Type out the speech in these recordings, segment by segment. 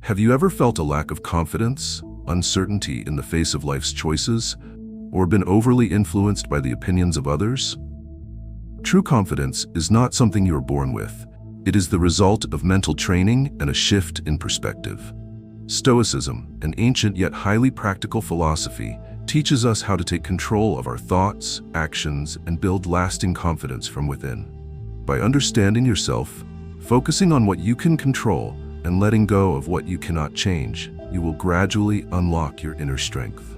Have you ever felt a lack of confidence, uncertainty in the face of life's choices, or been overly influenced by the opinions of others? True confidence is not something you are born with. It is the result of mental training and a shift in perspective. Stoicism, an ancient yet highly practical philosophy, teaches us how to take control of our thoughts, actions, and build lasting confidence from within. By understanding yourself, focusing on what you can control, and letting go of what you cannot change, you will gradually unlock your inner strength.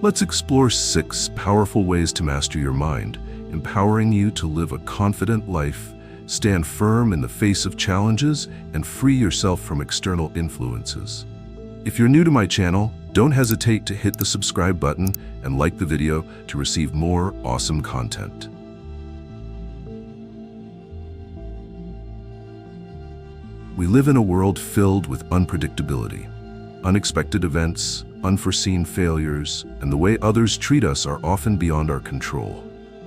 Let's explore 6 powerful ways to master your mind, empowering you to live a confident life, stand firm in the face of challenges, and free yourself from external influences. If you're new to my channel, don't hesitate to hit the subscribe button and like the video to receive more awesome content. We live in a world filled with unpredictability. Unexpected events, unforeseen failures, and the way others treat us are often beyond our control.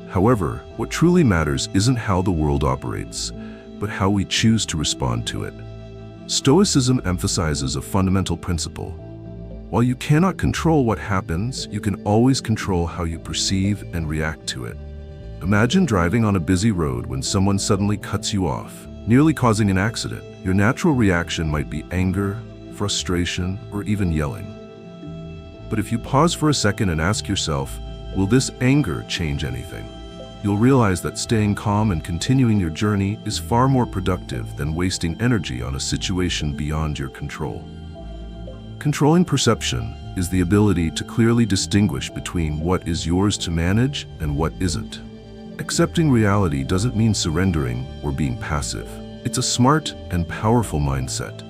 However, what truly matters isn't how the world operates, but how we choose to respond to it. Stoicism emphasizes a fundamental principle. While you cannot control what happens, you can always control how you perceive and react to it. Imagine driving on a busy road when someone suddenly cuts you off, nearly causing an accident. Your natural reaction might be anger, frustration, or even yelling. But if you pause for a second and ask yourself, will this anger change anything? You'll realize that staying calm and continuing your journey is far more productive than wasting energy on a situation beyond your control. Controlling perception is the ability to clearly distinguish between what is yours to manage and what isn't. Accepting reality doesn't mean surrendering or being passive. It's a smart and powerful mindset.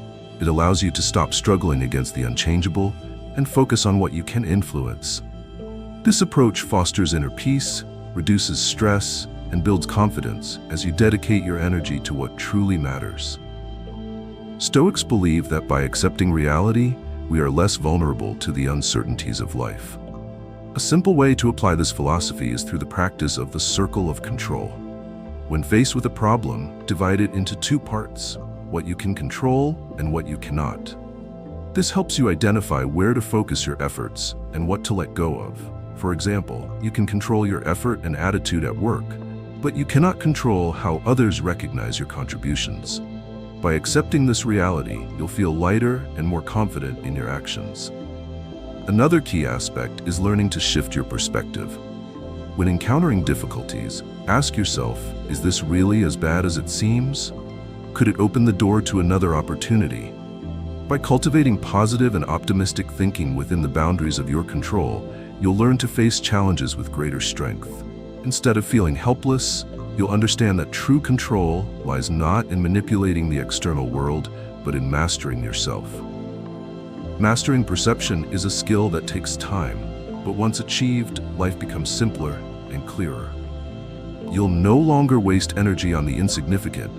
It allows you to stop struggling against the unchangeable and focus on what you can influence. This approach fosters inner peace, reduces stress, and builds confidence as you dedicate your energy to what truly matters. Stoics believe that by accepting reality, we are less vulnerable to the uncertainties of life. A simple way to apply this philosophy is through the practice of the circle of control. When faced with a problem, divide it into 2 parts, what you can control and what you cannot. This helps you identify where to focus your efforts and what to let go of. For example, you can control your effort and attitude at work, but you cannot control how others recognize your contributions. By accepting this reality, you'll feel lighter and more confident in your actions. Another key aspect is learning to shift your perspective. When encountering difficulties, ask yourself, is this really as bad as it seems? Could it open the door to another opportunity? By cultivating positive and optimistic thinking within the boundaries of your control, you'll learn to face challenges with greater strength. Instead of feeling helpless, you'll understand that true control lies not in manipulating the external world, but in mastering yourself. Mastering perception is a skill that takes time, but once achieved, life becomes simpler and clearer. You'll no longer waste energy on the insignificant,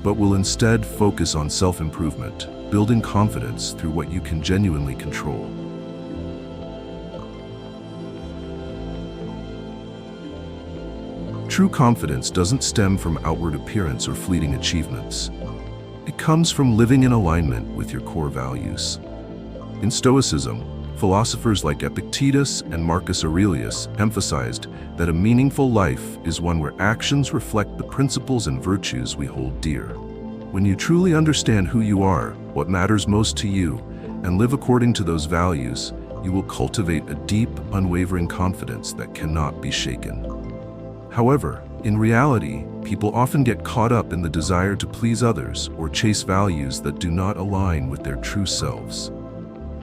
but will instead focus on self-improvement, building confidence through what you can genuinely control. True confidence doesn't stem from outward appearance or fleeting achievements. It comes from living in alignment with your core values. In Stoicism, philosophers like Epictetus and Marcus Aurelius emphasized that a meaningful life is one where actions reflect the principles and virtues we hold dear. When you truly understand who you are, what matters most to you, and live according to those values, you will cultivate a deep, unwavering confidence that cannot be shaken. However, in reality, people often get caught up in the desire to please others or chase values that do not align with their true selves.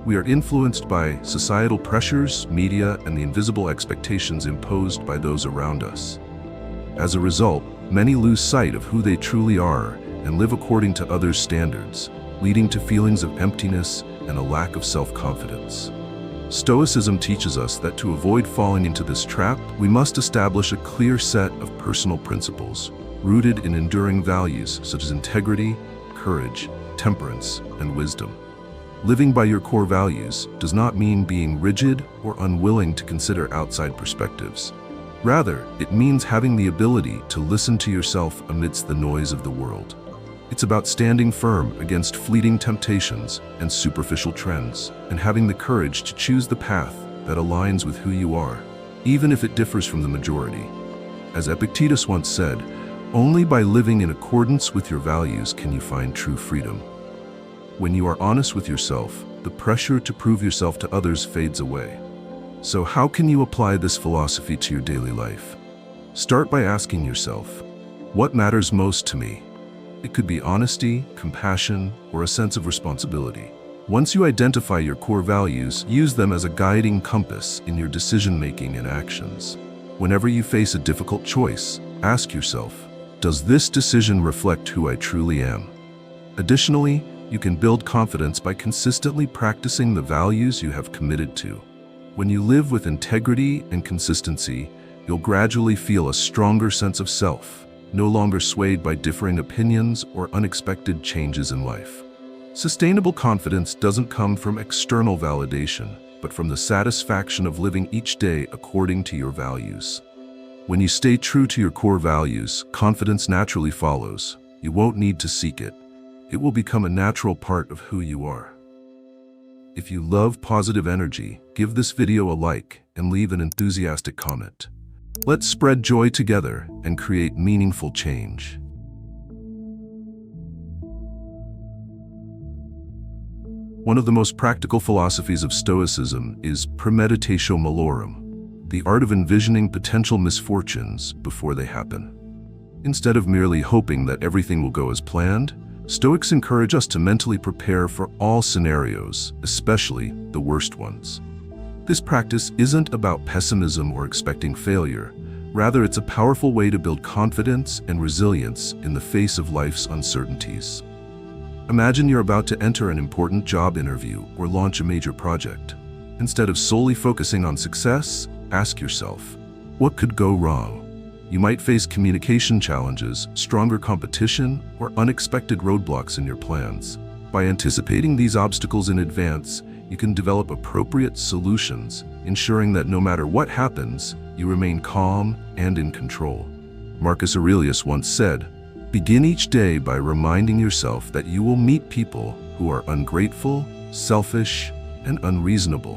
We are influenced by societal pressures, media, and the invisible expectations imposed by those around us. As a result, many lose sight of who they truly are and live according to others' standards, leading to feelings of emptiness and a lack of self-confidence. Stoicism teaches us that to avoid falling into this trap, we must establish a clear set of personal principles, rooted in enduring values such as integrity, courage, temperance, and wisdom. Living by your core values does not mean being rigid or unwilling to consider outside perspectives. Rather, it means having the ability to listen to yourself amidst the noise of the world. It's about standing firm against fleeting temptations and superficial trends, and having the courage to choose the path that aligns with who you are, even if it differs from the majority. As Epictetus once said, only by living in accordance with your values can you find true freedom. When you are honest with yourself, the pressure to prove yourself to others fades away. So how can you apply this philosophy to your daily life? Start by asking yourself, what matters most to me? It could be honesty, compassion, or a sense of responsibility. Once you identify your core values, use them as a guiding compass in your decision-making and actions. Whenever you face a difficult choice, ask yourself, does this decision reflect who I truly am? Additionally, you can build confidence by consistently practicing the values you have committed to. When you live with integrity and consistency, you'll gradually feel a stronger sense of self, no longer swayed by differing opinions or unexpected changes in life. Sustainable confidence doesn't come from external validation, but from the satisfaction of living each day according to your values. When you stay true to your core values, confidence naturally follows. You won't need to seek it. It will become a natural part of who you are. If you love positive energy, give this video a like and leave an enthusiastic comment. Let's spread joy together and create meaningful change. One of the most practical philosophies of Stoicism is Premeditatio Malorum, the art of envisioning potential misfortunes before they happen. Instead of merely hoping that everything will go as planned, Stoics encourage us to mentally prepare for all scenarios, especially the worst ones. This practice isn't about pessimism or expecting failure. Rather, it's a powerful way to build confidence and resilience in the face of life's uncertainties. Imagine you're about to enter an important job interview or launch a major project. Instead of solely focusing on success, ask yourself, what could go wrong? You might face communication challenges, stronger competition, or unexpected roadblocks in your plans. By anticipating these obstacles in advance, you can develop appropriate solutions, ensuring that no matter what happens, you remain calm and in control. Marcus Aurelius once said, begin each day by reminding yourself that you will meet people who are ungrateful, selfish, and unreasonable.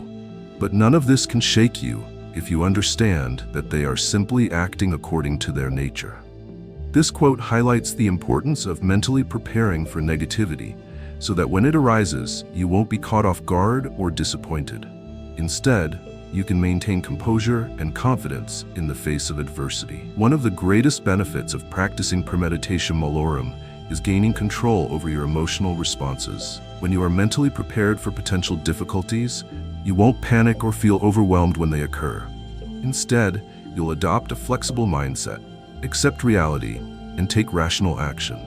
But none of this can shake you if you understand that they are simply acting according to their nature. This quote highlights the importance of mentally preparing for negativity, so that when it arises, you won't be caught off guard or disappointed. Instead, you can maintain composure and confidence in the face of adversity. One of the greatest benefits of practicing Premeditatio Malorum is gaining control over your emotional responses. When you are mentally prepared for potential difficulties, you won't panic or feel overwhelmed when they occur. Instead, you'll adopt a flexible mindset, accept reality, and take rational action.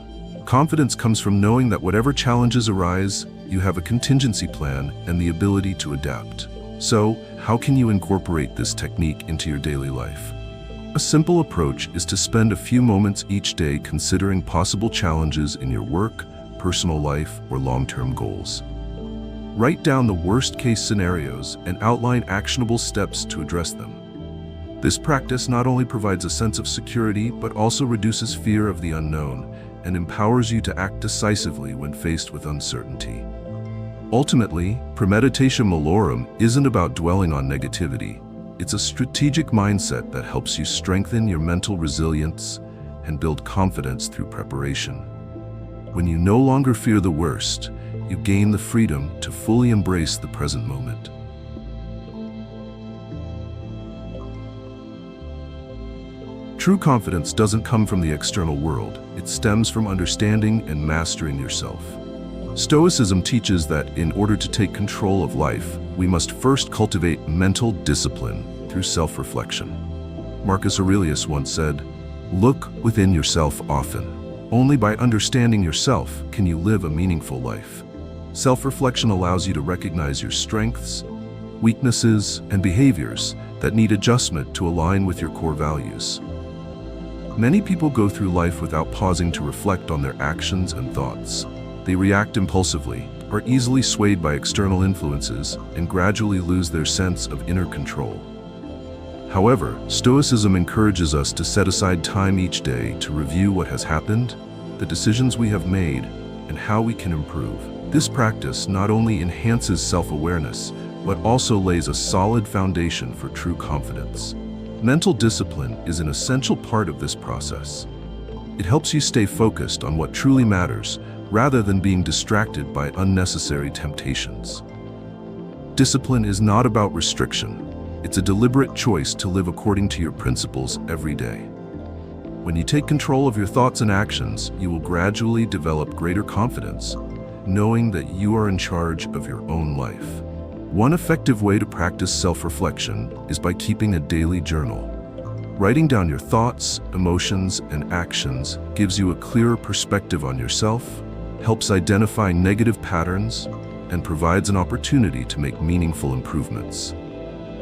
Confidence comes from knowing that whatever challenges arise, you have a contingency plan and the ability to adapt. So, how can you incorporate this technique into your daily life? A simple approach is to spend a few moments each day considering possible challenges in your work, personal life, or long-term goals. Write down the worst-case scenarios and outline actionable steps to address them. This practice not only provides a sense of security, but also reduces fear of the unknown and empowers you to act decisively when faced with uncertainty. Ultimately, Premeditatio Malorum isn't about dwelling on negativity. It's a strategic mindset that helps you strengthen your mental resilience and build confidence through preparation. When you no longer fear the worst, you gain the freedom to fully embrace the present moment. True confidence doesn't come from the external world. It stems from understanding and mastering yourself. Stoicism teaches that in order to take control of life, we must first cultivate mental discipline through self-reflection. Marcus Aurelius once said, "Look within yourself often. Only by understanding yourself can you live a meaningful life." Self-reflection allows you to recognize your strengths, weaknesses, and behaviors that need adjustment to align with your core values. Many people go through life without pausing to reflect on their actions and thoughts. They react impulsively, are easily swayed by external influences, and gradually lose their sense of inner control. However, Stoicism encourages us to set aside time each day to review what has happened, the decisions we have made, and how we can improve. This practice not only enhances self-awareness, but also lays a solid foundation for true confidence. Mental discipline is an essential part of this process. It helps you stay focused on what truly matters, rather than being distracted by unnecessary temptations. Discipline is not about restriction. It's a deliberate choice to live according to your principles every day. When you take control of your thoughts and actions, you will gradually develop greater confidence, knowing that you are in charge of your own life. One effective way to practice self-reflection is by keeping a daily journal. Writing down your thoughts, emotions, and actions gives you a clearer perspective on yourself, helps identify negative patterns, and provides an opportunity to make meaningful improvements.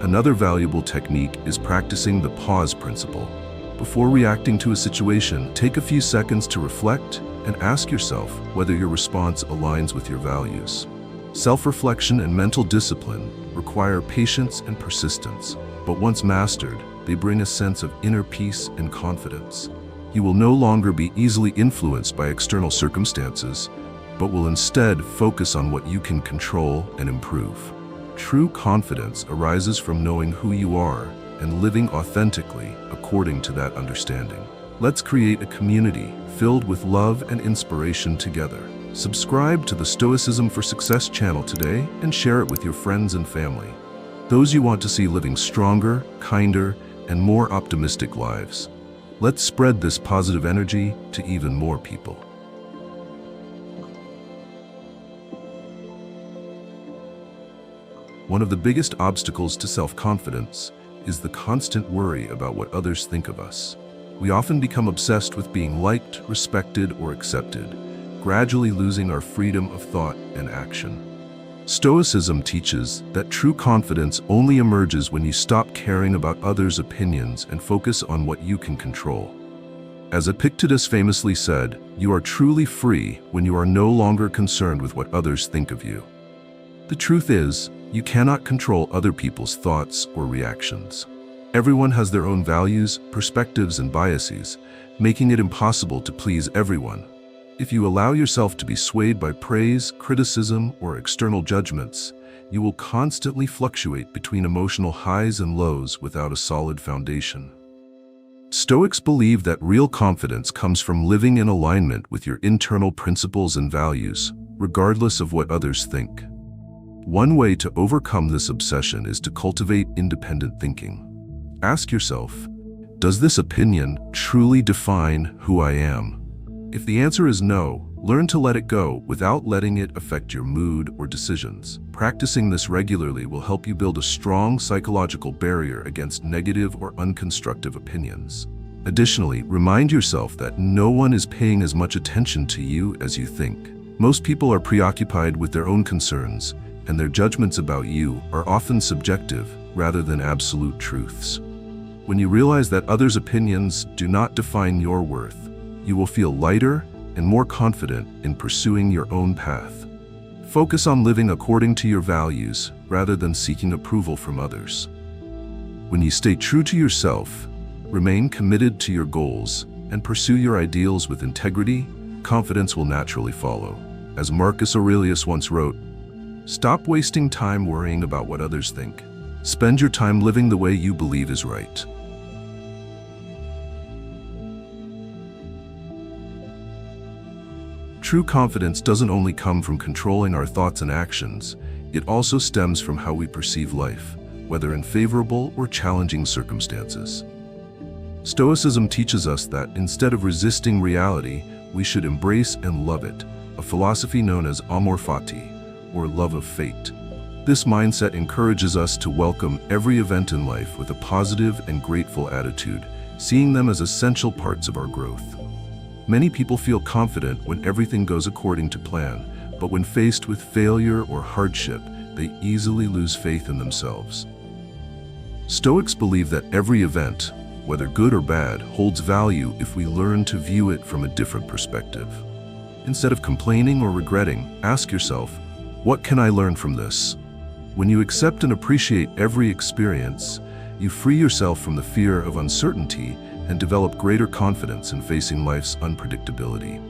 Another valuable technique is practicing the pause principle. Before reacting to a situation, take a few seconds to reflect and ask yourself whether your response aligns with your values. Self-reflection and mental discipline require patience and persistence, but once mastered, they bring a sense of inner peace and confidence. You will no longer be easily influenced by external circumstances, but will instead focus on what you can control and improve. True confidence arises from knowing who you are and living authentically according to that understanding. Let's create a community filled with love and inspiration together. Subscribe to the Stoicism for Success channel today and share it with your friends and family, those you want to see living stronger, kinder, and more optimistic lives. Let's spread this positive energy to even more people. One of the biggest obstacles to self-confidence is the constant worry about what others think of us. We often become obsessed with being liked, respected, or accepted, gradually losing our freedom of thought and action. Stoicism teaches that true confidence only emerges when you stop caring about others' opinions and focus on what you can control. As Epictetus famously said, "You are truly free when you are no longer concerned with what others think of you." The truth is, you cannot control other people's thoughts or reactions. Everyone has their own values, perspectives, and biases, making it impossible to please everyone. If you allow yourself to be swayed by praise, criticism, or external judgments, you will constantly fluctuate between emotional highs and lows without a solid foundation. Stoics believe that real confidence comes from living in alignment with your internal principles and values, regardless of what others think. One way to overcome this obsession is to cultivate independent thinking. Ask yourself, does this opinion truly define who I am? If the answer is no, learn to let it go without letting it affect your mood or decisions. Practicing this regularly will help you build a strong psychological barrier against negative or unconstructive opinions. Additionally, remind yourself that no one is paying as much attention to you as you think. Most people are preoccupied with their own concerns, and their judgments about you are often subjective rather than absolute truths. When you realize that others' opinions do not define your worth, you will feel lighter and more confident in pursuing your own path. Focus on living according to your values rather than seeking approval from others. When you stay true to yourself, remain committed to your goals, and pursue your ideals with integrity, confidence will naturally follow. As Marcus Aurelius once wrote, "Stop wasting time worrying about what others think. Spend your time living the way you believe is right." True confidence doesn't only come from controlling our thoughts and actions, it also stems from how we perceive life, whether in favorable or challenging circumstances. Stoicism teaches us that instead of resisting reality, we should embrace and love it, a philosophy known as amor fati, or love of fate. This mindset encourages us to welcome every event in life with a positive and grateful attitude, seeing them as essential parts of our growth. Many people feel confident when everything goes according to plan, but when faced with failure or hardship, they easily lose faith in themselves. Stoics believe that every event, whether good or bad, holds value if we learn to view it from a different perspective. Instead of complaining or regretting, ask yourself, what can I learn from this? When you accept and appreciate every experience, you free yourself from the fear of uncertainty and develop greater confidence in facing life's unpredictability.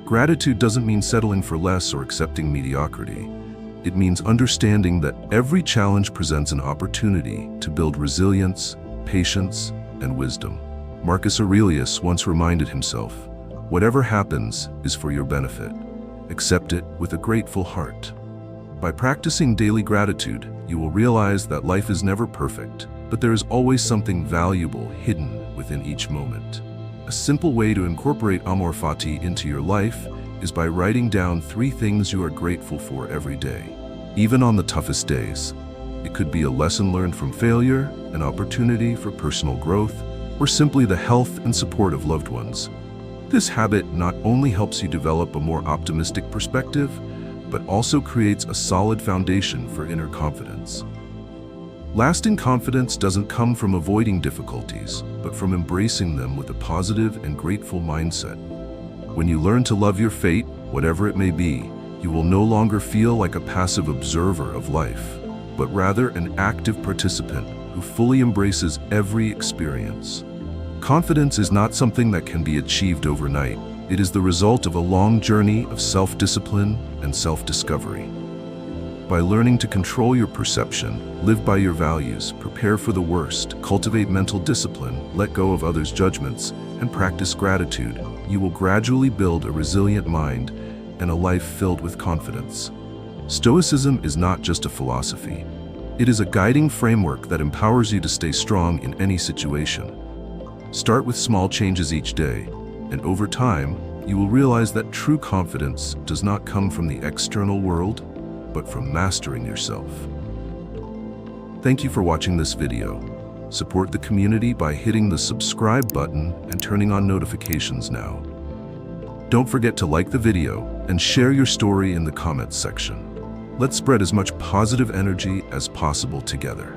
Gratitude doesn't mean settling for less or accepting mediocrity. It means understanding that every challenge presents an opportunity to build resilience, patience, and wisdom. Marcus Aurelius once reminded himself, "Whatever happens is for your benefit. Accept it with a grateful heart." By practicing daily gratitude, you will realize that life is never perfect, but there is always something valuable hidden within each moment. A simple way to incorporate amor fati into your life is by writing down 3 things you are grateful for every day, even on the toughest days. It could be a lesson learned from failure, an opportunity for personal growth, or simply the health and support of loved ones. This habit not only helps you develop a more optimistic perspective, but also creates a solid foundation for inner confidence. Lasting confidence doesn't come from avoiding difficulties, but from embracing them with a positive and grateful mindset. When you learn to love your fate, whatever it may be, you will no longer feel like a passive observer of life, but rather an active participant who fully embraces every experience. Confidence is not something that can be achieved overnight. It is the result of a long journey of self-discipline and self-discovery. By learning to control your perception, live by your values, prepare for the worst, cultivate mental discipline, let go of others' judgments, and practice gratitude, you will gradually build a resilient mind and a life filled with confidence. Stoicism is not just a philosophy. It is a guiding framework that empowers you to stay strong in any situation. Start with small changes each day, and over time, you will realize that true confidence does not come from the external world, but from mastering yourself. Thank you for watching this video. Support the community by hitting the subscribe button and turning on notifications now. Don't forget to like the video and share your story in the comments section. Let's spread as much positive energy as possible together.